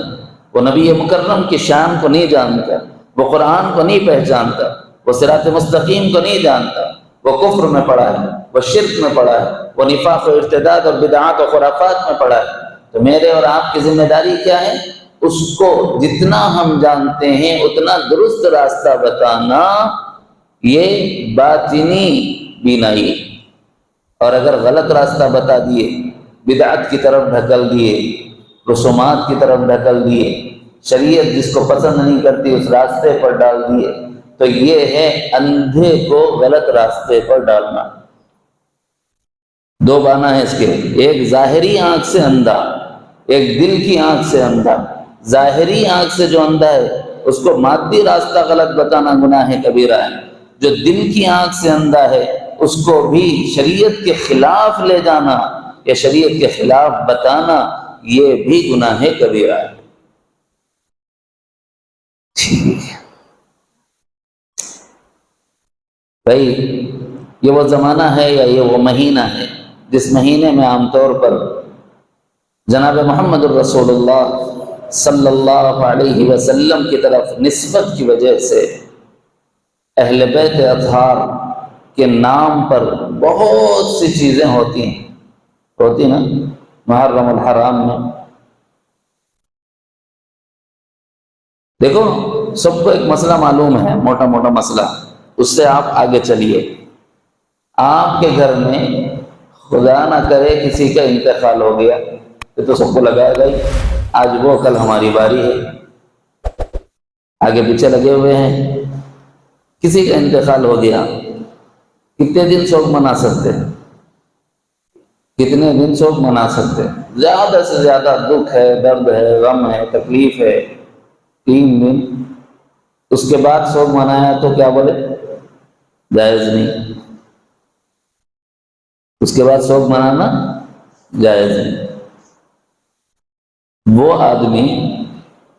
وہ نبی مکرم کی شان کو نہیں جانتا، وہ قرآن کو نہیں پہچانتا، وہ صراط مستقیم کو نہیں جانتا، وہ کفر میں پڑا ہے، وہ شرک میں پڑا ہے، وہ نفاق و ارتداد اور بدعات و خرافات میں پڑا ہے۔ تو میرے اور آپ کی ذمہ داری کیا ہے؟ اس کو جتنا ہم جانتے ہیں اتنا درست راستہ بتانا، یہ باطنی بینائی۔ اور اگر غلط راستہ بتا دیے، بدعت کی طرف ڈھکل دیے، رسومات کی طرف ڈھکل دیے، شریعت جس کو پسند نہیں کرتی اس راستے پر ڈال دیے، تو یہ ہے اندھے کو غلط راستے پر ڈالنا۔ دو بانا ہے اس کے، ایک ظاہری آنکھ سے اندھا، ایک دل کی آنکھ سے اندھا۔ ظاہری آنکھ سے جو اندھا ہے اس کو مادی راستہ غلط بتانا گناہ کبیرہ ہے۔ جو دل کی آنکھ سے اندھا ہے اس کو بھی شریعت کے خلاف لے جانا یا شریعت کے خلاف بتانا، یہ بھی گناہ کبیرہ ہے۔ ٹھیک ہے بھائی، یہ وہ زمانہ ہے یا یہ وہ مہینہ ہے جس مہینے میں عام طور پر جناب محمد الرسول اللہ صلی اللہ علیہ وسلم کی طرف نسبت کی وجہ سے اہل بیت اطہار کے نام پر بہت سی چیزیں ہوتی نا محرم الحرام میں۔ دیکھو، سب کو ایک مسئلہ معلوم ہے، موٹا موٹا مسئلہ، اس سے آپ آگے چلیے۔ آپ کے گھر میں خدا نہ کرے کسی کا انتقال ہو گیا تو سب کو لگائے گا ہی، آج وہ کل ہماری باری ہے، آگے پیچھے لگے ہوئے ہیں۔ کسی کا انتقال ہو گیا، کتنے دن شوق منا سکتے؟ کتنے دن شوق منا سکتے؟ زیادہ سے زیادہ دکھ ہے، درد ہے، غم ہے، تکلیف ہے، 3 دن۔ اس کے بعد شوق منایا تو کیا بولے؟ جائز نہیں۔ اس کے بعد شوق منانا جائز نہیں۔ وہ آدمی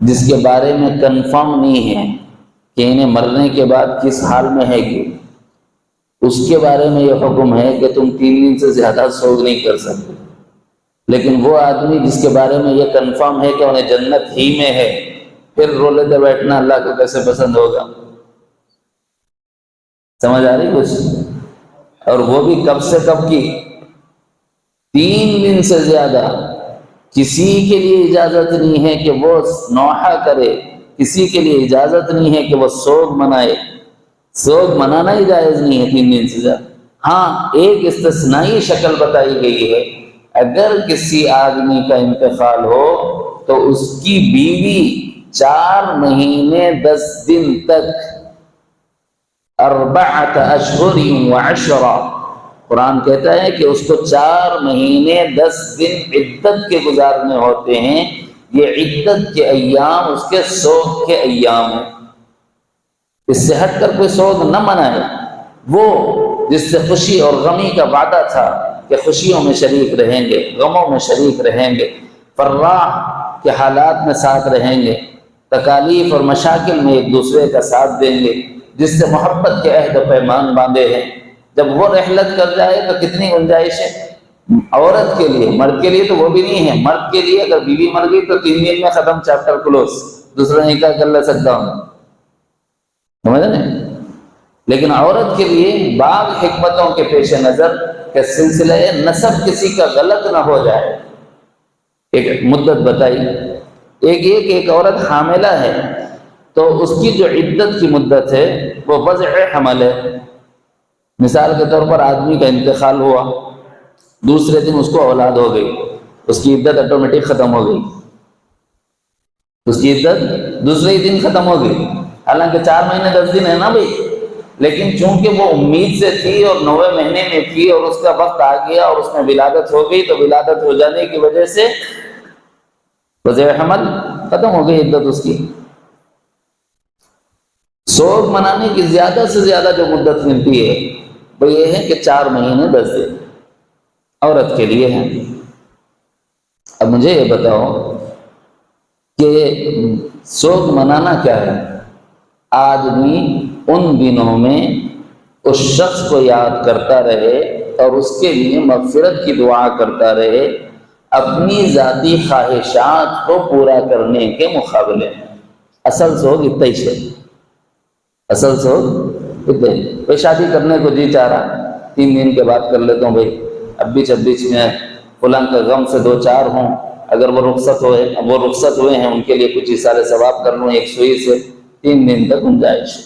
جس کے بارے میں کنفرم نہیں ہے کہ انہیں مرنے کے بعد کس حال میں ہے گی، اس کے بارے میں یہ حکم ہے کہ تم 3 دن سے زیادہ شوق نہیں کر سکتے۔ لیکن وہ آدمی جس کے بارے میں یہ کنفرم ہے کہ انہیں جنت ہی میں ہے، پھر رو لیتے بیٹھنا اللہ کو کیسے پسند ہوگا؟ سمجھ آ رہی کچھ؟ اور وہ بھی کب سے کب کی؟ 3 دن سے زیادہ کسی کے لیے اجازت نہیں ہے کہ وہ نوحہ کرے، کسی کے لیے اجازت نہیں ہے کہ وہ سوگ منائے۔ سوگ منانا ہی جائز نہیں ہے 3 دن سے زیادہ۔ ہاں، ایک استثنائی شکل بتائی گئی ہے، اگر کسی آدمی کا انتقال ہو تو اس کی بیوی 4 مہینے 10 دن تک 4 اشہر و 10 قرآن کہتا ہے کہ اس کو 4 مہینے 10 دن عدت کے گزارنے ہوتے ہیں۔ یہ عدت کے ایام اس کے سوگ کے ایام ہیں۔ اس سے ہٹ کر کوئی سوگ نہ منائے۔ وہ جس سے خوشی اور غمی کا وعدہ تھا کہ خوشیوں میں شریک رہیں گے، غموں میں شریک رہیں گے، فرح کے حالات میں ساتھ رہیں گے، تکالیف اور مشاکل میں ایک دوسرے کا ساتھ دیں گے، جس سے محبت کے عہد و پیمان باندھے ہیں، جب وہ رحلت کر جائے تو کتنی گنجائش ہے عورت کے لیے۔ مرد کے لیے تو وہ بھی نہیں ہے۔ مرد کے لیے اگر بیوی مر گئی تو 3 دن میں ختم، چیپٹر کلوز، دوسرا نکاح کر لے سکتا ہوں، سمجھ رہے ہیں؟ لیکن عورت کے لیے بعض حکمتوں کے پیش نظر کہ سلسلہ نسب کسی کا غلط نہ ہو جائے، ایک مدت بتائی۔ ایک عورت حاملہ ہے تو اس کی جو عدت کی مدت ہے وہ وضع حمل ہے۔ مثال کے طور پر آدمی کا انتقال ہوا، دوسرے دن اس کو اولاد ہو گئی، اس کی عدت آٹومیٹک ختم ہو گئی، اس کی عدت دوسرے ہی دن ختم ہو گئی۔ حالانکہ 4 مہینے 10 دن ہے نا بھائی، لیکن چونکہ وہ امید سے تھی اور 9ویں مہینے میں تھی اور اس کا وقت آ گیا اور اس میں ولادت ہو گئی، تو ولادت ہو جانے کی وجہ سے وضع حمل ختم ہو گئی عدت اس کی۔ سوگ منانے کی زیادہ سے زیادہ جو مدت ملتی ہے وہ یہ ہے کہ 4 مہینے 10 دن عورت کے لیے ہیں۔ اب مجھے یہ بتاؤ کہ سوگ منانا کیا ہے؟ آدمی ان دنوں میں اس شخص کو یاد کرتا رہے اور اس کے لیے مغفرت کی دعا کرتا رہے، اپنی ذاتی خواہشات کو پورا کرنے کے مقابلے میں۔ اصل سوگ اتنا ہی ہے، اصل سوگ اتنا ہی۔ کوئی شادی کرنے کو جی چاہ رہا، 3 دن کے بعد کر لیتا ہوں بھائی، اب بیچ میں فلاں کا غم سے 2-4 ہوں، اگر وہ رخصت ہوئے ہیں ان کے لیے کچھ اثار ثواب کر لوں ایک سوئی سے، 3 دن تک گنجائش۔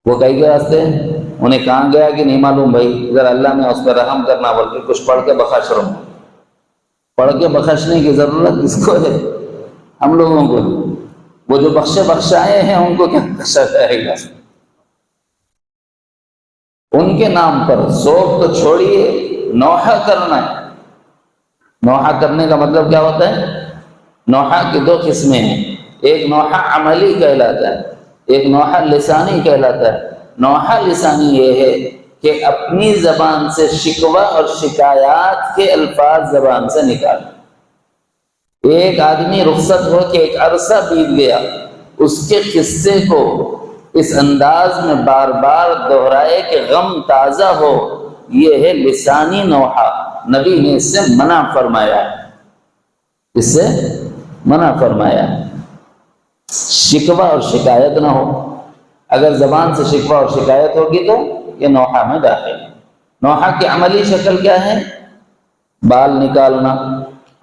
وہ کہیں گے راستے انہیں کہاں گیا کہ نہیں معلوم بھائی، اگر اللہ نے اس پر رحم کرنا بلکہ کچھ پڑھ کے بخش رہا ہوں۔ پڑھ کے بخشنے کی ضرورت کس کو ہے؟ ہم لوگوں کو۔ وہ جو بخشائے ہیں ان کو کیا بخشا جائے گا؟ ان کے نام پر سوگ تو چھوڑیے، نوحہ کرنا ہے۔ نوحہ کرنے کا مطلب کیا ہوتا ہے؟ نوحہ کی 2 قسمیں ہیں، ایک نوحہ عملی کہلاتا ہے، ایک نوحہ لسانی کہلاتا ہے۔ نوحہ لسانی یہ ہے کہ اپنی زبان سے شکوہ اور شکایات کے الفاظ زبان سے نکال۔ ایک آدمی رخصت ہو کہ ایک عرصہ بیت گیا، اس کے قصے کو اس انداز میں بار بار دہرائے کہ غم تازہ ہو، یہ ہے لسانی نوحہ۔ نبی نے اس سے منع فرمایا ہے، اس سے منع فرمایا ہے۔ شکوہ اور شکایت نہ ہو۔ اگر زبان سے شکوہ اور شکایت ہوگی تو یہ نوحہ میں داخل ہے۔ نوحہ کی عملی شکل کیا ہے؟ بال نکالنا۔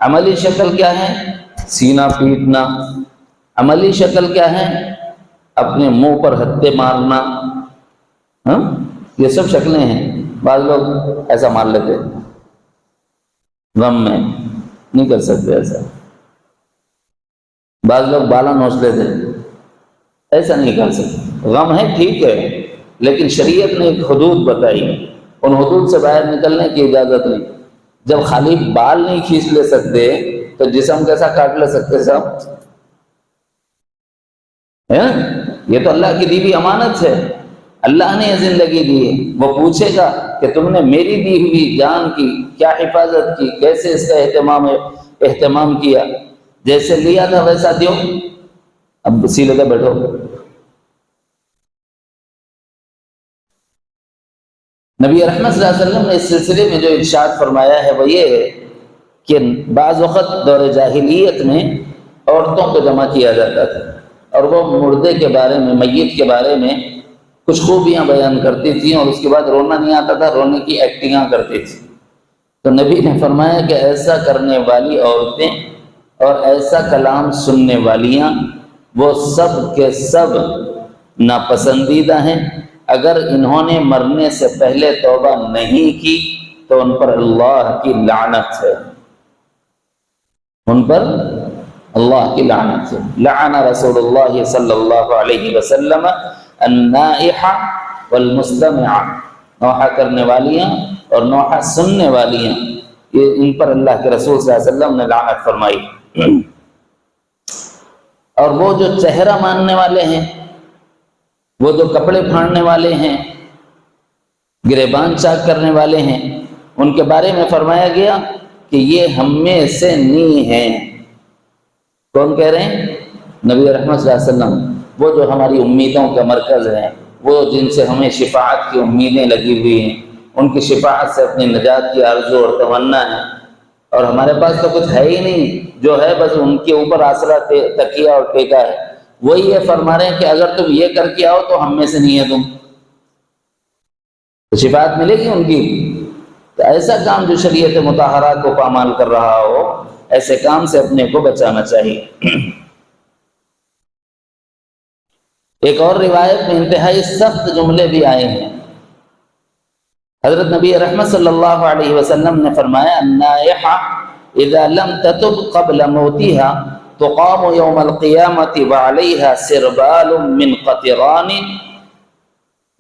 عملی شکل کیا ہے؟ سینہ پیٹنا۔ عملی شکل کیا ہے؟ اپنے منہ پر ہتھے مارنا۔ یہ سب شکلیں ہیں۔ بعض لوگ ایسا مار لیتے، غم میں نہیں کر سکتے ایسا۔ بعض لوگ بالا نوچ لیتے، ایسا نہیں کر سکتے۔ غم ہے ٹھیک ہے، لیکن شریعت نے ایک حدود بتائی، ان حدود سے باہر نکلنے کی اجازت نہیں۔ جب خالی بال نہیں کھینچ لے سکتے تو جسم کیسا کاٹ لے سکتے صاحب؟ یہ تو اللہ کی دی ہوئی امانت ہے، اللہ نے یہ زندگی دی ہے۔ وہ پوچھے گا کہ تم نے میری دی ہوئی جان کی کیا حفاظت کی، کیسے اس کا اہتمام کیا، جیسے لیا تھا ویسا دیو۔ اب سیدھے پہ بیٹھو۔ نبی رحمت صلی اللہ علیہ وسلم نے اس سلسلے میں جو ارشاد فرمایا ہے وہ یہ ہے کہ بعض وقت دور جاہلیت میں عورتوں کو جمع کیا جاتا تھا اور وہ مردے کے بارے میں، میت کے بارے میں کچھ خوبیاں بیان کرتی تھیں، اور اس کے بعد رونا نہیں آتا تھا، رونے کی ایکٹنگاں کرتی تھی۔ تو نبی نے فرمایا کہ ایسا کرنے والی عورتیں اور ایسا کلام سننے والیاں وہ سب کے سب ناپسندیدہ ہیں۔ اگر انہوں نے مرنے سے پہلے توبہ نہیں کی تو ان پر اللہ کی لعنت ہے، ان پر اللہ کی لعنت ہے۔ لعن رسول اللہ صلی اللہ علیہ وسلم النائحہ والمستمعہ، نوحہ کرنے والیاں اور نوحہ سننے والیاں، یہ ان پر اللہ کے رسول صلی اللہ علیہ وسلم نے لعنت فرمائی۔ اور وہ جو چہرہ ماننے والے ہیں، وہ جو کپڑے پھاڑنے والے ہیں، گریبان چاک کرنے والے ہیں، ان کے بارے میں فرمایا گیا کہ یہ ہم میں سے نہیں ہیں۔ کون کہہ رہے ہیں؟ نبی رحمت صلی اللہ علیہ وسلم، وہ جو ہماری امیدوں کا مرکز ہیں، وہ جن سے ہمیں شفاعت کی امیدیں لگی ہوئی ہیں، ان کی شفاعت سے اپنی نجات کی آرزو اور تمنا ہے، اور ہمارے پاس تو کچھ ہے ہی نہیں، جو ہے بس ان کے اوپر آسرا تکیہ اور ٹیکا ہے۔ وہی یہ فرما رہے ہیں کہ اگر تم یہ کر کے آؤ تو ہم میں سے نہیں ہے تم، تو شفاعت ملے گی ان کی۔ تو ایسا کام جو شریعت مطہرہ کو پامال کر رہا ہو، ایسے کام سے اپنے کو بچانا چاہیے۔ ایک اور روایت میں انتہائی سخت جملے بھی آئے ہیں۔ حضرت نبی رحمت صلی اللہ علیہ وسلم نے فرمایا النائحہ اذا لم تتب قبل موتها تقام یوم القیامت وعلیہا سربال من قطران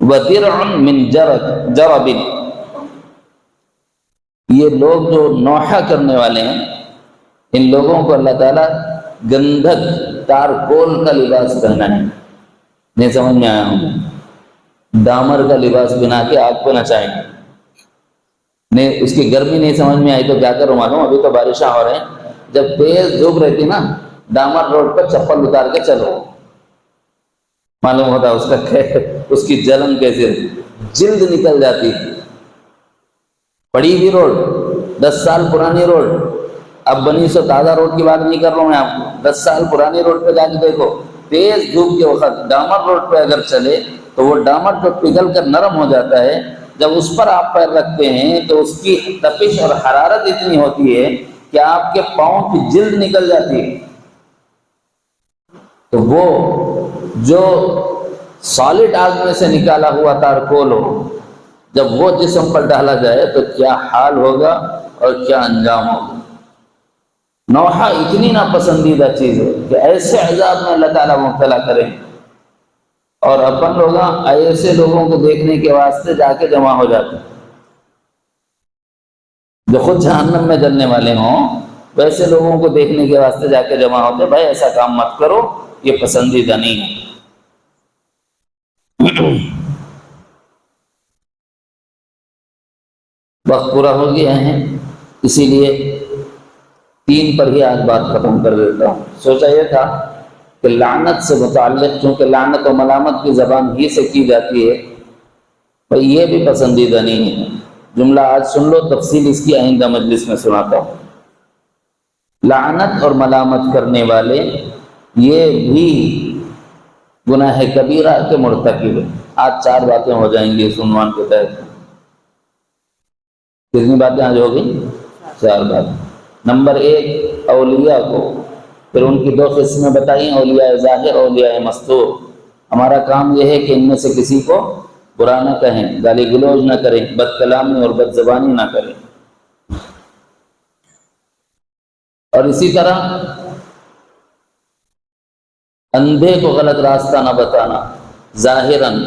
ودرع من جرب۔ یہ لوگ جو نوحہ کرنے والے ہیں، ان لوگوں کو اللہ تعالیٰ گندھک تارکول کا لباس پہنا ہے۔ نہیں سمجھ میں آیا ہوں؟ دامر کا لباس بنا کے آگ پہ نچائیں گے، نہیں اس کی گرمی نہیں سمجھ میں آئی تو کیا کروں معلوم؟ ابھی تو بارشیں ہو رہے ہیں، جب تیز دھوپ رہتی نا دامر روڈ پر چپل اتار کے چلو، معلوم ہوتا اس کا اس کی جلن کیسے، جلد نکل جاتی، پڑی ہوئی روڈ 10 سال پرانی روڈ، اب بنی سو تازہ روڈ کی بات نہیں کر رہا ہوں میں آپ کو، 10 سال پرانی روڈ پہ جا کے دیکھو، تیز دھوپ کے وقت ڈامر روڈ پہ اگر چلے تو وہ ڈامر جو پگھل کر نرم ہو جاتا ہے، جب اس پر آپ پیر رکھتے ہیں تو اس کی تپش اور حرارت اتنی ہوتی ہے کہ آپ کے پاؤں کی جلد نکل جاتی ہے۔ تو وہ جو سالڈ آگ میں سے نکالا ہوا تارکول ہو، جب وہ جسم پر ڈالا جائے تو کیا حال ہوگا اور کیا انجام ہوگا۔ نوحہ اتنی ناپسندیدہ چیز ہے کہ ایسے عذاب میں اللہ تعالیٰ مبتلا کریں، اور اپن لوگ ایسے لوگوں کو دیکھنے کے واسطے جا کے جمع ہو جاتے ہیں جو خود جہنم میں جلنے والے ہوں، ویسے لوگوں کو دیکھنے کے واسطے جا کے جمع ہوتے، بھائی ایسا کام مت کرو، یہ پسندیدہ نہیں ہے۔ وقت پورا ہو گیا ہے، اسی لیے 3 پر ہی آج بات ختم کر دیتا ہوں۔ سوچا یہ تھا کہ لعنت سے متعلق، چونکہ لعنت و ملامت کی زبان ہی سے کی جاتی ہے، بھائی یہ بھی پسندیدہ نہیں ہے۔ جملہ آج سن لو، تفصیل اس کی آئندہ مجلس میں سناتا ہوں۔ لعنت اور ملامت کرنے والے یہ بھی گناہ کبیرہ کے مرتکب ہیں۔ آج 4 باتیں ہو جائیں گی اس عنوان کے تحت۔ کتنی باتیں آج ہو گئی؟ 4 باتیں۔ نمبر 1، اولیاء کو، پھر ان کی 2 قسمیں بتائیں، اولیاء ظاہر، اولیاء مستور۔ ہمارا کام یہ ہے کہ ان میں سے کسی کو برا نہ کہیں، گالی گلوچ نہ کریں، بد کلامی اور بد زبانی نہ کریں، اور اسی طرح اندھے کو غلط راستہ نہ بتانا ظاہراً،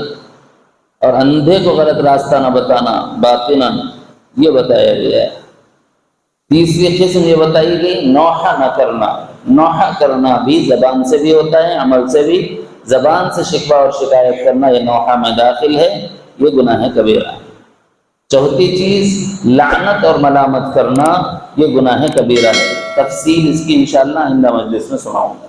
اور اندھے کو غلط راستہ نہ بتانا باطناً، یہ بتایا گیا ہے۔ تیسری قسم یہ بتائی گئی نوحہ نہ کرنا۔ نوحہ کرنا بھی زبان سے بھی ہوتا ہے، عمل سے بھی۔ زبان سے شکوہ اور شکایت کرنا یہ نوحہ میں داخل ہے، یہ گناہ کبیرہ ہے۔ چوتھی چیز لعنت اور ملامت کرنا، یہ گناہ کبیرہ ہے۔ تفصیل اس کی انشاءاللہ آئندہ مجلس میں سناؤں گا۔